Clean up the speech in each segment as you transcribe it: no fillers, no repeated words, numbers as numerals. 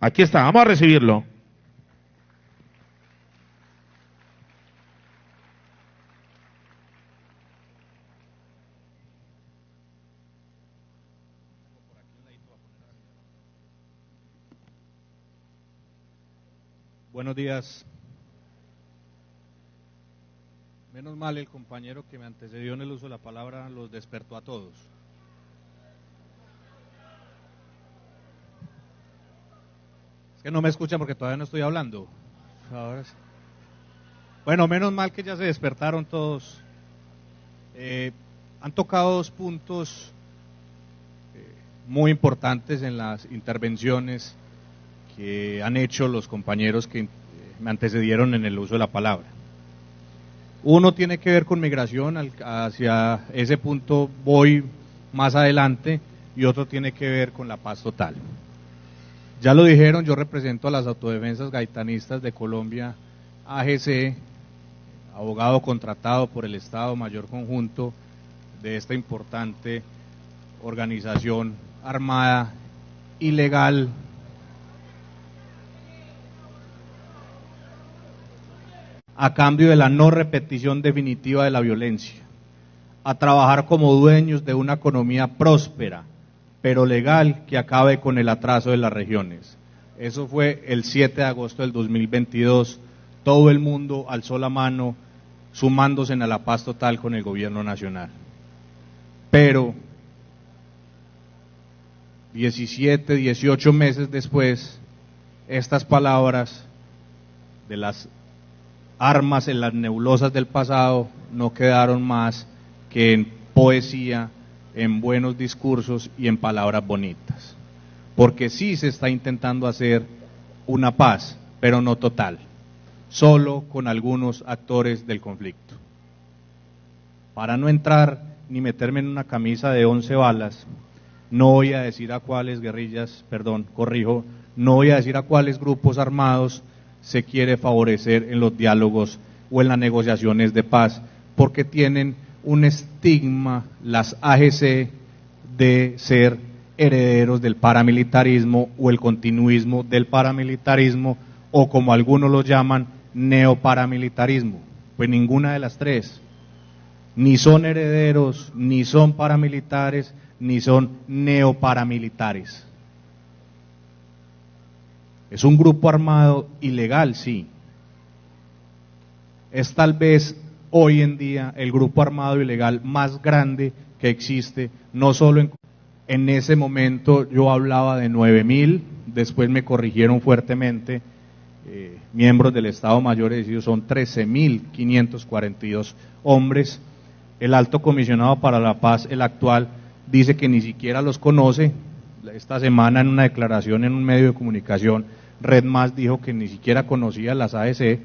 Aquí está, vamos a recibirlo. Buenos días. Menos mal el compañero que me antecedió en el uso de la palabra los despertó a todos. Es que no me escuchan porque todavía no estoy hablando. Ahora sí. Bueno, menos mal que ya se despertaron todos. Han tocado dos puntos muy importantes en las intervenciones que han hecho los compañeros que me antecedieron en el uso de la palabra. Uno tiene que ver con migración, hacia ese punto voy más adelante, y otro tiene que ver con la paz total. Ya lo dijeron, yo represento a las autodefensas gaitanistas de Colombia, AGC, abogado contratado por el Estado Mayor Conjunto de esta importante organización armada, ilegal, a cambio de la no repetición definitiva de la violencia, a trabajar como dueños de una economía próspera, pero legal, que acabe con el atraso de las regiones. Eso fue el 7 de agosto del 2022, todo el mundo alzó la mano, sumándose a la paz total con el gobierno nacional. Pero 17, 18 meses después, estas palabras de las armas en las nebulosas del pasado no quedaron más que en poesía, en buenos discursos y en palabras bonitas. Porque sí se está intentando hacer una paz, pero no total, solo con algunos actores del conflicto. Para no entrar ni meterme en una camisa de 11 balas, no voy a decir a cuáles guerrillas, no voy a decir a cuáles grupos armados se quiere favorecer en los diálogos o en las negociaciones de paz, porque tienen un estigma las AGC de ser herederos del paramilitarismo o el continuismo del paramilitarismo, o como algunos lo llaman, neoparamilitarismo. Pues ninguna de las tres, ni son herederos, ni son paramilitares, ni son neoparamilitares. Es un grupo armado ilegal, sí. Es tal vez hoy en día el grupo armado ilegal más grande que existe, no solo en ese momento yo hablaba de 9.000, después me corrigieron fuertemente, miembros del Estado Mayor, es decir, son 13.542 hombres. El alto comisionado para la paz, el actual, dice que ni siquiera los conoce. Esta semana en una declaración en un medio de comunicación, Red Más dijo que ni siquiera conocía las AEC,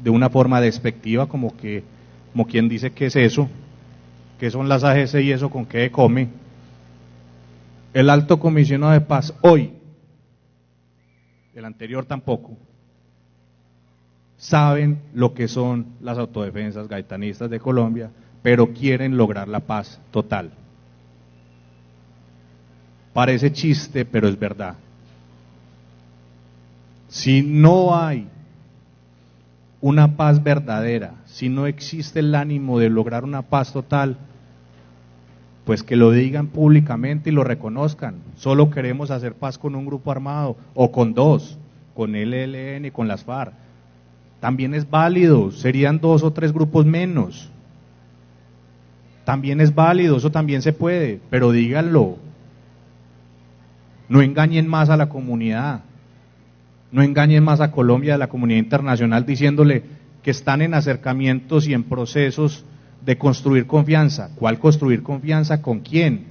de una forma despectiva, como quien dice que es eso, que son las AGC y eso con qué come. El alto comisionado de paz hoy, el anterior tampoco, saben lo que son las autodefensas gaitanistas de Colombia, pero quieren lograr la paz total. Parece chiste, pero es verdad. Si no hay una paz verdadera, si no existe el ánimo de lograr una paz total, pues que lo digan públicamente y lo reconozcan. Solo queremos hacer paz con un grupo armado, o con dos, con el ELN, con las FARC. También es válido, serían 2 o 3 grupos menos. También es válido, eso también se puede, pero díganlo. No engañen más a la comunidad. No engañen más a Colombia, a la comunidad internacional, diciéndole que están en acercamientos y en procesos de construir confianza. ¿Cuál construir confianza? ¿Con quién?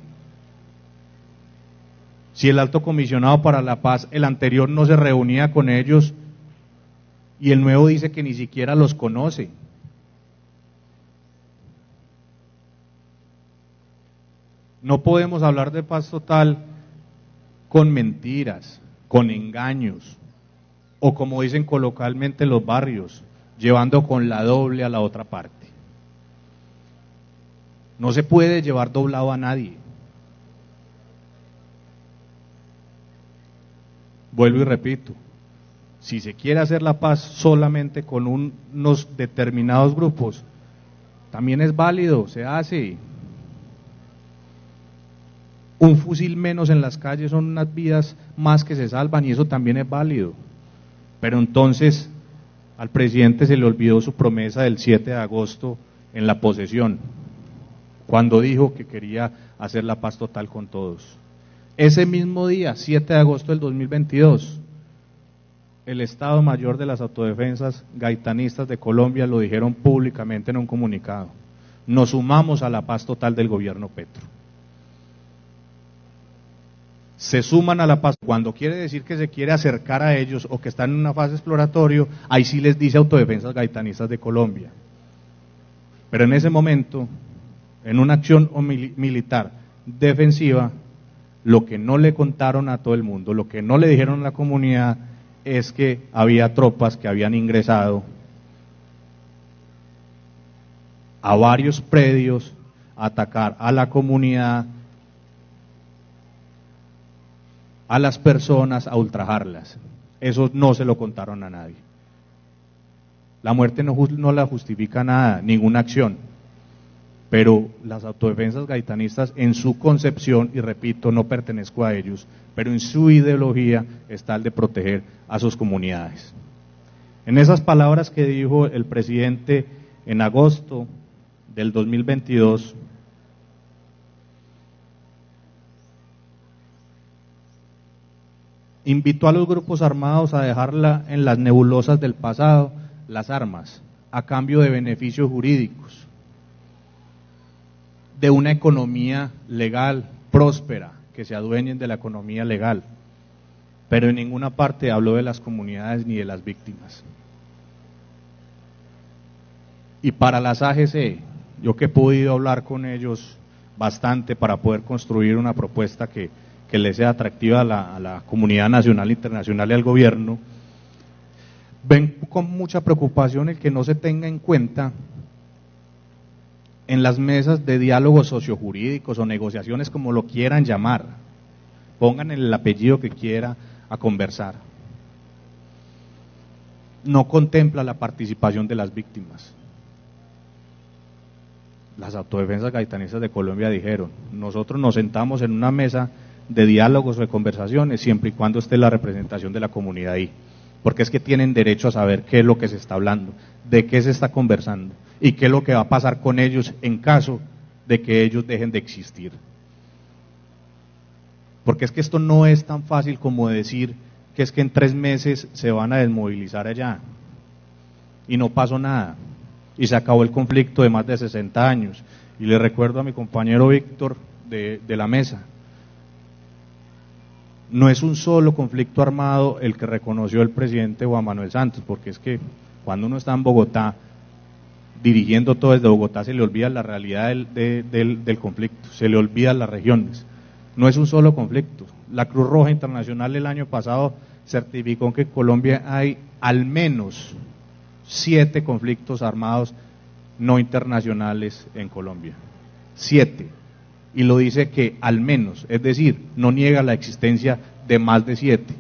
Si el alto comisionado para la paz, el anterior, no se reunía con ellos, y el nuevo dice que ni siquiera los conoce. No podemos hablar de paz total con mentiras, con engaños, o como dicen coloquialmente los barrios, llevando con la doble a la otra parte. No se puede llevar doblado a nadie. vuelvo y repito, si se quiere hacer la paz solamente con unos determinados grupos, también es válido, se hace. Un fusil menos en las calles son unas vidas más que se salvan y eso también es válido. Pero entonces al presidente se le olvidó su promesa del 7 de agosto en la posesión, cuando dijo que quería hacer la paz total con todos. Ese mismo día, 7 de agosto del 2022, el Estado Mayor de las Autodefensas Gaitanistas de Colombia lo dijeron públicamente en un comunicado: nos sumamos a la paz total del gobierno Petro. Se suman a la paz cuando quiere decir que se quiere acercar a ellos o que están en una fase exploratoria, ahí sí les dice Autodefensas Gaitanistas de Colombia. Pero en ese momento, en una acción militar defensiva, lo que no le contaron a todo el mundo, lo que no le dijeron a la comunidad, es que había tropas que habían ingresado a varios predios a atacar a la comunidad, a las personas, a ultrajarlas. Eso no se lo contaron a nadie. La muerte no la justifica nada, ninguna acción. Pero las autodefensas gaitanistas, en su concepción, y repito, no pertenezco a ellos, pero en su ideología está el de proteger a sus comunidades. En esas palabras que dijo el presidente en agosto del 2022, invitó a los grupos armados a dejar en las nebulosas del pasado las armas, a cambio de beneficios jurídicos, de una economía legal, próspera, que se adueñen de la economía legal, pero en ninguna parte habló de las comunidades ni de las víctimas. Y para las AGC, yo que he podido hablar con ellos bastante para poder construir una propuesta que le sea atractiva a la comunidad nacional, internacional y al gobierno, ven con mucha preocupación el que no se tenga en cuenta en las mesas de diálogos sociojurídicos o negociaciones, como lo quieran llamar, pongan el apellido que quiera a conversar, no contempla la participación de las víctimas. Las autodefensas gaitanistas de Colombia dijeron: nosotros nos sentamos en una mesa de diálogos o de conversaciones siempre y cuando esté la representación de la comunidad ahí, porque es que tienen derecho a saber qué es lo que se está hablando, de qué se está conversando y qué es lo que va a pasar con ellos en caso de que ellos dejen de existir. Porque es que esto no es tan fácil como decir que es que en 3 meses se van a desmovilizar allá y no pasó nada y se acabó el conflicto de más de 60 años. Y le recuerdo a mi compañero Víctor de la mesa, no es un solo conflicto armado el que reconoció el presidente Juan Manuel Santos, porque es que cuando uno está en Bogotá, dirigiendo todo desde Bogotá, se le olvida la realidad del conflicto, se le olvidan las regiones. No es un solo conflicto. La Cruz Roja Internacional el año pasado certificó que en Colombia hay al menos 7 conflictos armados no internacionales en Colombia. 7. Y lo dice que al menos, es decir, no niega la existencia de más de 7.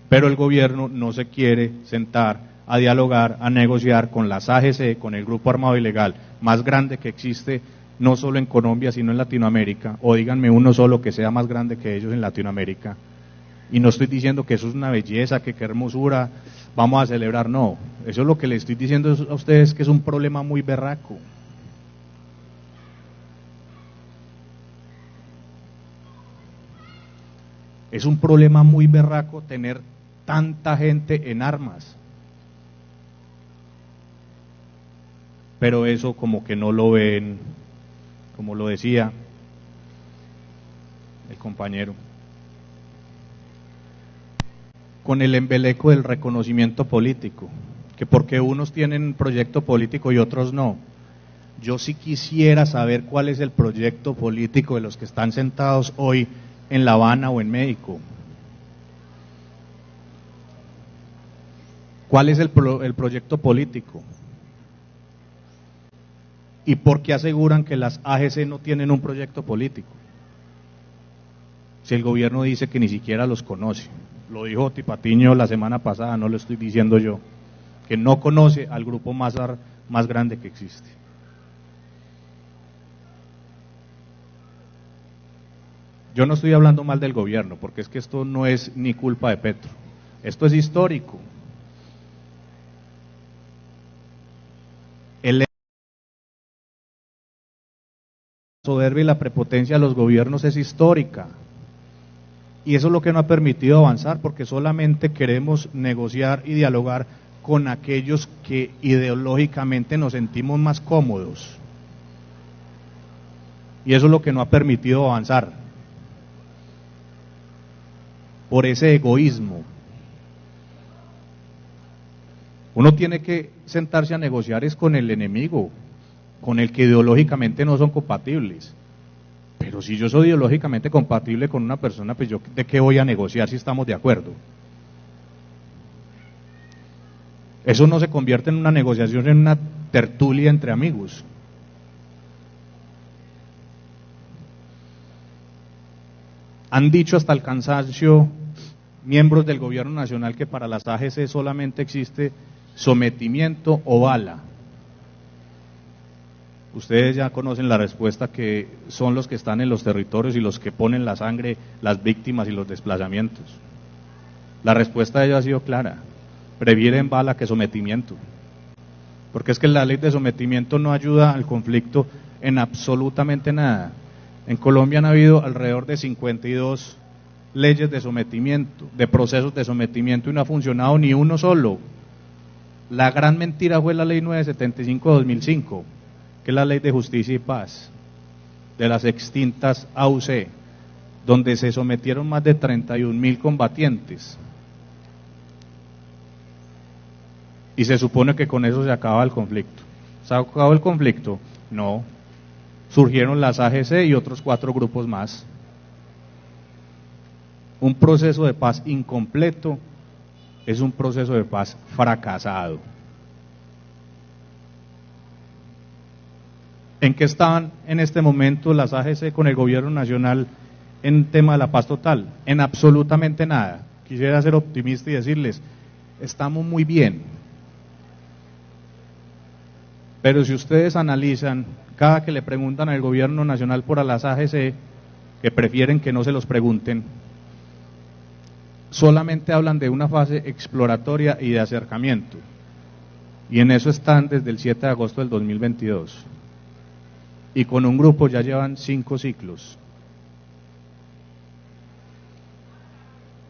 Pero el gobierno no se quiere sentar a dialogar, a negociar con las AGC, con el grupo armado ilegal más grande que existe, no solo en Colombia, sino en Latinoamérica, o díganme uno solo que sea más grande que ellos en Latinoamérica. Y no estoy diciendo que eso es una belleza, que qué hermosura, vamos a celebrar, no. Eso es lo que le estoy diciendo a ustedes, que es un problema muy berraco. Es un problema muy berraco tener tanta gente en armas. Pero eso como que no lo ven, como lo decía el compañero, con el embeleco del reconocimiento político, que porque unos tienen proyecto político y otros no. Yo sí quisiera saber cuál es el proyecto político de los que están sentados hoy en La Habana o en México. ¿Cuál es el proyecto político? ¿Y por qué aseguran que las AGC no tienen un proyecto político? si el gobierno dice que ni siquiera los conoce? Lo dijo Tipatiño la semana pasada, no lo estoy diciendo yo, que no conoce al grupo más grande que existe. Yo no estoy hablando mal del gobierno, porque es que esto no es ni culpa de Petro, esto es histórico. La soberbia y la prepotencia de los gobiernos es histórica, y eso es lo que no ha permitido avanzar, porque solamente queremos negociar y dialogar con aquellos que ideológicamente nos sentimos más cómodos, y eso es lo que no ha permitido avanzar, por ese egoísmo. Uno tiene que sentarse a negociar es con el enemigo, con el que ideológicamente no son compatibles. Pero si yo soy ideológicamente compatible con una persona, pues yo ¿de qué voy a negociar si estamos de acuerdo? Eso no se convierte en una negociación, en una tertulia entre amigos. Han dicho hasta el cansancio miembros del gobierno nacional que para las AGC solamente existe sometimiento o bala. Ustedes ya conocen la respuesta, que son los que están en los territorios y los que ponen la sangre, las víctimas y los desplazamientos. La respuesta de ellos ha sido clara: prefieren bala que sometimiento, porque es que la ley de sometimiento no ayuda al conflicto en absolutamente nada. En Colombia han habido alrededor de 52 leyes de sometimiento, de procesos de sometimiento, y no ha funcionado ni uno solo. La gran mentira fue la ley 975 de 2005, que es la ley de justicia y paz, de las extintas AUC, donde se sometieron más de 31.000 combatientes. Y se supone que con eso se acaba el conflicto. ¿Se ha acabado el conflicto? No. Surgieron las AGC y otros 4 grupos más. Un proceso de paz incompleto es un proceso de paz fracasado. ¿En qué estaban en este momento las AGC con el gobierno nacional en tema de la paz total? En absolutamente nada. Quisiera ser optimista y decirles, estamos muy bien. Pero si ustedes analizan, cada que le preguntan al gobierno nacional por a las AGC, que prefieren que no se los pregunten, solamente hablan de una fase exploratoria y de acercamiento. Y en eso están desde el 7 de agosto del 2022. Y con un grupo ya llevan 5 ciclos.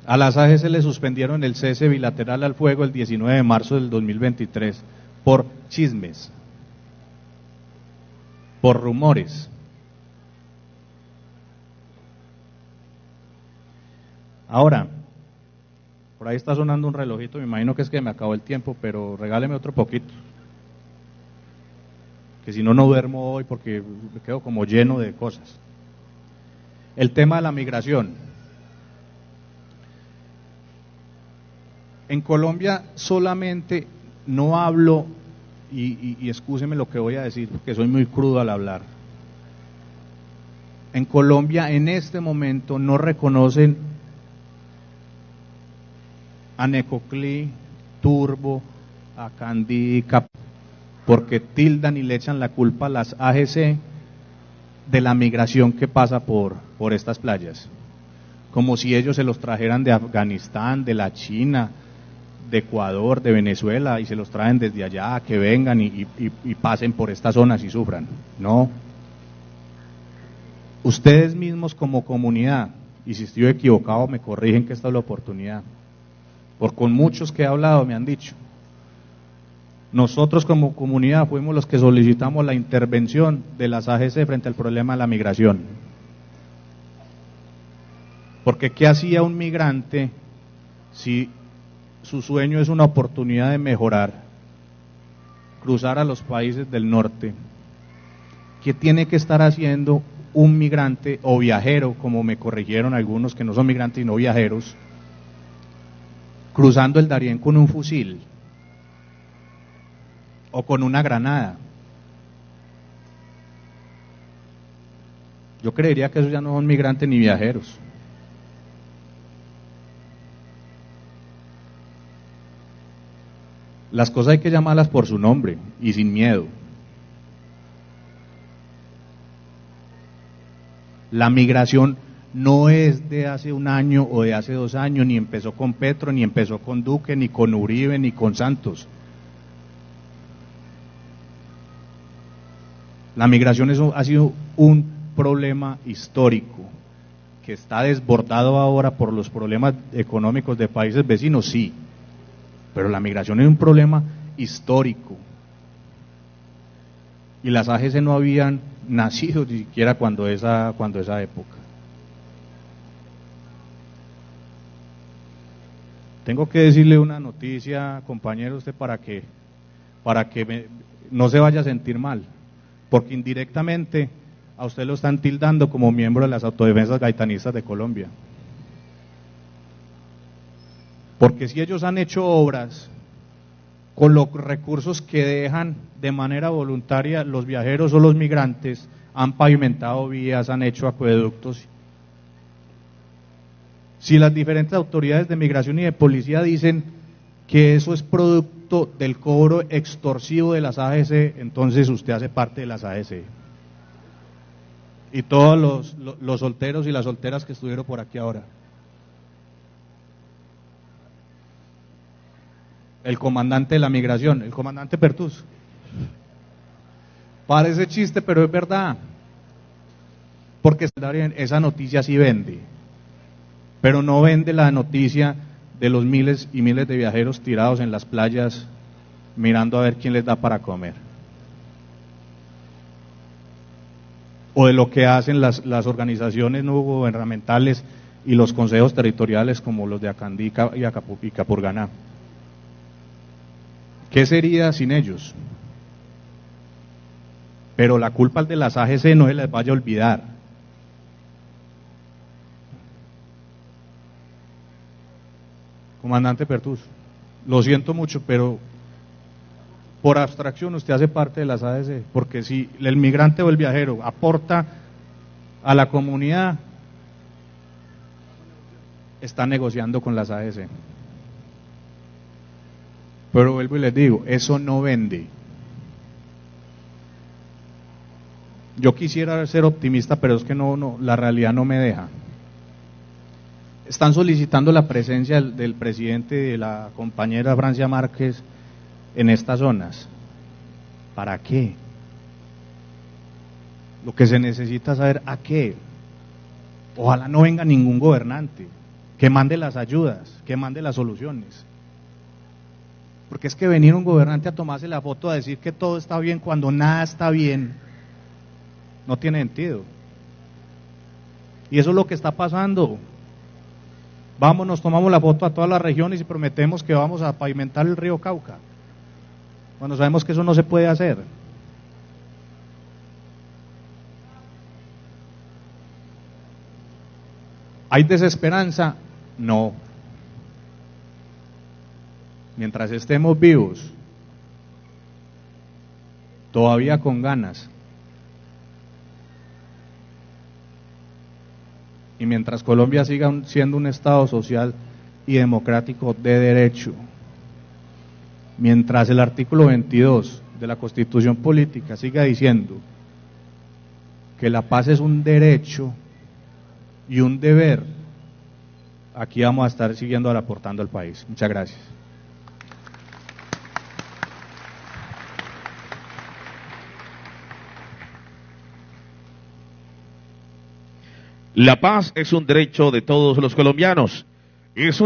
A las AGC le suspendieron el cese bilateral al fuego el 19 de marzo del 2023 por chismes, por rumores. Ahora, por ahí está sonando un relojito, me imagino que es que me acabó el tiempo, pero regáleme otro poquito, que si no, no duermo hoy porque me quedo como lleno de cosas. El tema de la migración. En Colombia solamente, no hablo, y excúseme lo que voy a decir, porque soy muy crudo al hablar. En Colombia en este momento no reconocen a Necoclí, Turbo, a Candí, porque tildan y le echan la culpa a las AGC de la migración que pasa por estas playas, como si ellos se los trajeran de Afganistán, de la China, de Ecuador, de Venezuela, y se los traen desde allá, que vengan y pasen por estas zonas y sufran. No. Ustedes mismos como comunidad, y si estoy equivocado me corrigen, que esta es la oportunidad, porque con muchos que he hablado me han dicho, nosotros como comunidad fuimos los que solicitamos la intervención de las AGC frente al problema de la migración. Porque ¿qué hacía un migrante si su sueño es una oportunidad de mejorar, cruzar a los países del norte? ¿Qué tiene que estar haciendo un migrante o viajero, como me corrigieron algunos que no son migrantes sino viajeros, cruzando el Darién con un fusil o con una granada? Yo creería que esos ya no son migrantes ni viajeros, Las cosas hay que llamarlas por su nombre y sin miedo. La migración no es de hace un año o de hace 2 años, ni empezó con Petro, ni empezó con Duque, ni con Uribe, ni con Santos. La migración ha sido un problema histórico, que está desbordado ahora por los problemas económicos de países vecinos, sí, pero la migración es un problema histórico. Y las AGC no habían nacido ni siquiera cuando esa época. Tengo que decirle una noticia, compañero, usted para que no se vaya a sentir mal, porque indirectamente a usted lo están tildando como miembro de las autodefensas gaitanistas de Colombia. Porque si ellos han hecho obras con los recursos que dejan de manera voluntaria los viajeros o los migrantes, han pavimentado vías, han hecho acueductos. Si las diferentes autoridades de migración y de policía dicen que eso es producto del cobro extorsivo de las AGC, entonces usted hace parte de las AGC. Y todos los solteros y las solteras que estuvieron por aquí ahora. El comandante de la migración, el comandante Pertús. Parece chiste, pero es verdad. Porque esa noticia sí vende. Pero no vende la noticia de los miles y miles de viajeros tirados en las playas mirando a ver quién les da para comer. O de lo que hacen las organizaciones no gubernamentales y los consejos territoriales como los de Acandí y Capurganá. ¿Qué sería sin ellos? Pero la culpa es de las AGC, no se les vaya a olvidar. Comandante Pertús, lo siento mucho, pero por abstracción usted hace parte de las AGC, porque si el migrante o el viajero aporta a la comunidad, está negociando con las AGC. Pero vuelvo y les digo, eso no vende. Yo quisiera ser optimista, pero es que no, la realidad no me deja. Están solicitando la presencia del presidente y de la compañera Francia Márquez en estas zonas. ¿Para qué? Lo que se necesita es saber a qué. Ojalá no venga ningún gobernante que mande las ayudas, que mande las soluciones. Porque es que venir un gobernante a tomarse la foto a decir que todo está bien cuando nada está bien, no tiene sentido. Y eso es lo que está pasando. Vamos, nos tomamos la foto a todas las regiones y prometemos que vamos a pavimentar el río Cauca, cuando sabemos que eso no se puede hacer. ¿Hay desesperanza? No. Mientras estemos vivos, todavía con ganas, y mientras Colombia siga siendo un Estado social y democrático de derecho, mientras el artículo 22 de la Constitución Política siga diciendo que la paz es un derecho y un deber, aquí vamos a estar siguiendo aportando al país. Muchas gracias. La paz es un derecho de todos los colombianos. Es un